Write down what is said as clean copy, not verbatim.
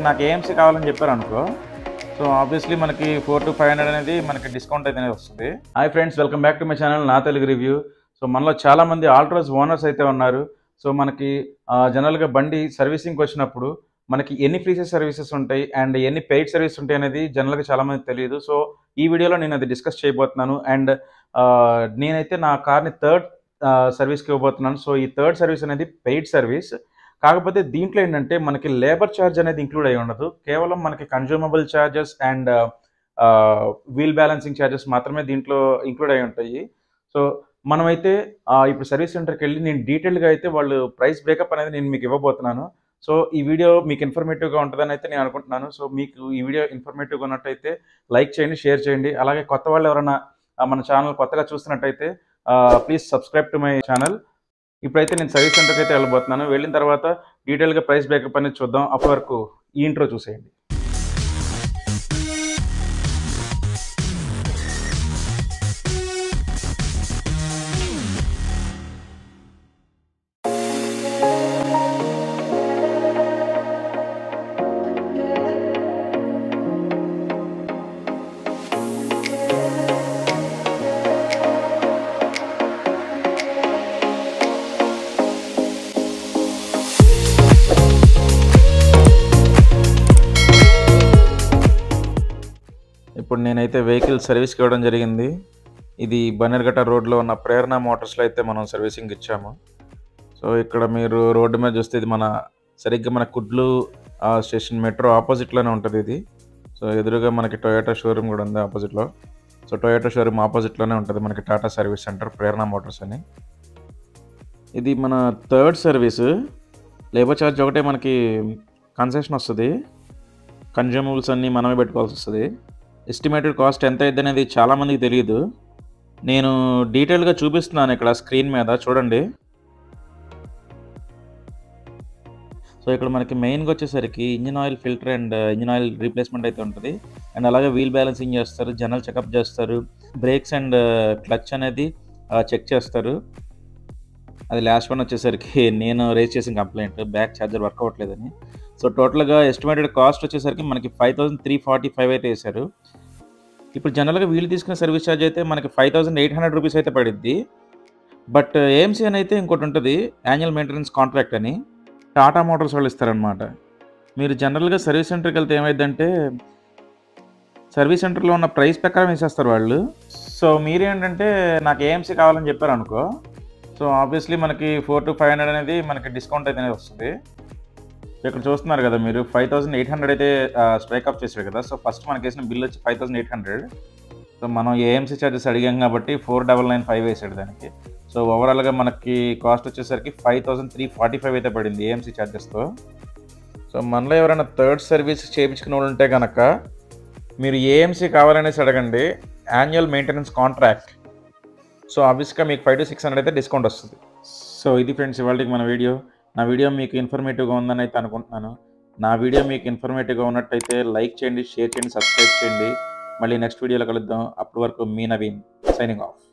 నాకు ఏఎంసీ కావాలని చెప్పారనుకో, so obviously మనకి 4 to 500 అనేది మనకి డిస్కౌంట్ అయితే వస్తుంది. Hi friends, welcome back to my channel నా తెలుగు రివ్యూ. సో మనలో చాలామంది ఆల్ట్రోస్ ఓనర్స్ అయితే ఉన్నారు. సో మనకి జనరల్గా బండి సర్వీసింగ్కి వచ్చినప్పుడు మనకి ఎన్ని ఫ్రీ సర్వీసెస్ ఉంటాయి అండ్ ఎన్ని పెయిడ్ సర్వీస్ ఉంటాయి అనేది జనరల్గా చాలామంది తెలియదు. సో ఈ వీడియోలో నేను అది డిస్కస్ చేయబోతున్నాను. అండ్ నేనైతే నా కార్ని థర్డ్ సర్వీస్కి ఇవ్వబోతున్నాను. సో ఈ థర్డ్ సర్వీస్ అనేది పెయిడ్ సర్వీస్. కాకపోతే దీంట్లో ఏంటంటే మనకి లేబర్ ఛార్జ్ అనేది ఇంక్లూడ్ అయి ఉండదు. కేవలం మనకి consumable charges and wheel balancing charges మాత్రమే దీంట్లో ఇంక్లూడ్ అయి ఉంటాయి. సో మనమైతే ఇప్పుడు సర్వీస్ సెంటర్కి వెళ్ళి నేను డీటెయిల్గా అయితే వాళ్ళు ప్రైస్ బ్రేకప్ అనేది నేను మీకు ఇవ్వబోతున్నాను. సో ఈ వీడియో మీకు ఇన్ఫర్మేటివ్గా ఉంటుందని అయితే నేను అనుకుంటున్నాను. సో మీకు ఈ వీడియో ఇన్ఫర్మేటివ్గా ఉన్నట్టయితే లైక్ చేయండి, షేర్ చేయండి. అలాగే కొత్త వాళ్ళు ఎవరైనా మన ఛానల్ కొత్తగా చూస్తున్నట్టయితే please subscribe to my channel. ఇప్పుడైతే నేను సర్వీస్ సెంటర్కి అయితే వెళ్ళబోతున్నాను. వెళ్ళిన తర్వాత డీటెయిల్గా ప్రైస్ బ్రేకప్ అనేది చూద్దాం. అప్పటి వరకు ఈ ఇంట్రో చూసేయండి. ఇప్పుడు నేనైతే వెహికల్ సర్వీస్కి ఇవ్వడం జరిగింది. ఇది బన్నెర్ఘట్ట రోడ్లో ఉన్న ప్రేరణ మోటార్స్లో అయితే మనం సర్వీసింగ్ ఇచ్చాము. సో ఇక్కడ మీరు రోడ్డు మీద చూస్తే ఇది సరిగ్గా మన కుడ్లు స్టేషన్ మెట్రో ఆపోజిట్లోనే ఉంటుంది ఇది. సో ఎదురుగా మనకి టొయోటా షోరూమ్ కూడా ఉంది ఆపోజిట్లో. సో టొయోటా షోరూమ్ ఆపోజిట్లోనే ఉంటుంది మనకి టాటా సర్వీస్ సెంటర్ ప్రేరణ మోటార్స్ అని. ఇది మన థర్డ్ సర్వీసు. లేబర్ ఛార్జ్ ఒకటే మనకి కన్సెషన్ వస్తుంది. కన్జ్యూమబుల్స్ అన్నీ మనమే పెట్టుకోవాల్సి వస్తుంది. ఎస్టిమేటెడ్ కాస్ట్ ఎంత అయింది అనేది చాలామందికి తెలియదు. నేను డీటెయిల్గా చూపిస్తున్నాను ఇక్కడ స్క్రీన్ మీద చూడండి. సో ఇక్కడ మనకి మెయిన్గా వచ్చేసరికి engine oil filter and engine oil replacement అయితే ఉంటుంది. అండ్ అలాగే వీల్ బ్యాలెన్సింగ్ చేస్తారు, జనరల్ చెకప్ చేస్తారు, బ్రేక్స్ అండ్ క్లచ్ అనేది చెక్ చేస్తారు. అది లాస్ట్ వన్ వచ్చేసరికి నేను రేజ్ చేసిన కంప్లైంట్ బ్యాక్ ఛార్జర్ వర్క్ అవ్వట్లేదని. సో టోటల్గా ఎస్టిమేటెడ్ కాస్ట్ వచ్చేసరికి మనకి 5345 అయితే వేశారు. ఇప్పుడు జనరల్గా వీళ్ళు తీసుకునే సర్వీస్ ఛార్జ్ అయితే మనకి 5800 రూపీస్ అయితే పడిద్ది. బట్ ఏఎంసీ అని అయితే ఇంకోటి ఉంటుంది, యాన్యువల్ మెయింటెనెన్స్ కాంట్రాక్ట్ అని టాటా మోటార్స్ వాళ్ళు ఇస్తారనమాట. మీరు జనరల్గా సర్వీస్ సెంటర్కి వెళ్తే ఏమైందంటే సర్వీస్ సెంటర్లో ఉన్న ప్రైస్ ప్రకారం వేసేస్తారు వాళ్ళు. సో మీరేంటంటే నాకు ఏఎంసీ కావాలని చెప్పారనుకో, సో ఆబ్వియస్లీ మనకి 4 to 500 అనేది మనకి డిస్కౌంట్ అయితే వస్తుంది. ఇక్కడ చూస్తున్నారు కదా మీరు 5800 అయితే స్ట్రైక్ ఆఫ్ చేశాడు కదా. సో ఫస్ట్ మనకి వేసిన బిల్ వచ్చి 5800. సో మనం ఏఎంసీ ఛార్జెస్ అడిగాం కాబట్టి 4995 వేసాడు దానికి. సో ఓవరాల్గా మనకి కాస్ట్ వచ్చేసరికి 5345 అయితే పడింది ఏఎంసీ ఛార్జెస్తో. సో మనలో ఎవరైనా థర్డ్ సర్వీస్ చేయించుకునే వాళ్ళు ఉంటే కనుక మీరు ఏఎంసీ కావాలనేసి అడగండి, యాన్యువల్ మెయింటెనెన్స్ కాంట్రాక్ట్. సో ఆబ్వియస్గా మీకు 500 to 600 అయితే డిస్కౌంట్ వస్తుంది. సో ఇది ఫ్రెండ్స్ ఇవాళకి మన వీడియో. నా వీడియో మీకు ఇన్ఫర్మేటివ్గా ఉందని అయితే అనుకుంటున్నాను. నా వీడియో మీకు ఇన్ఫర్మేటివ్గా ఉన్నట్టయితే లైక్ చేయండి, షేర్ చేయండి, సబ్స్క్రైబ్ చేయండి. మళ్ళీ నెక్స్ట్ వీడియోలో కలుద్దాం. అప్పటి వరకు మీ నవీన్ సైనింగ్ ఆఫ్.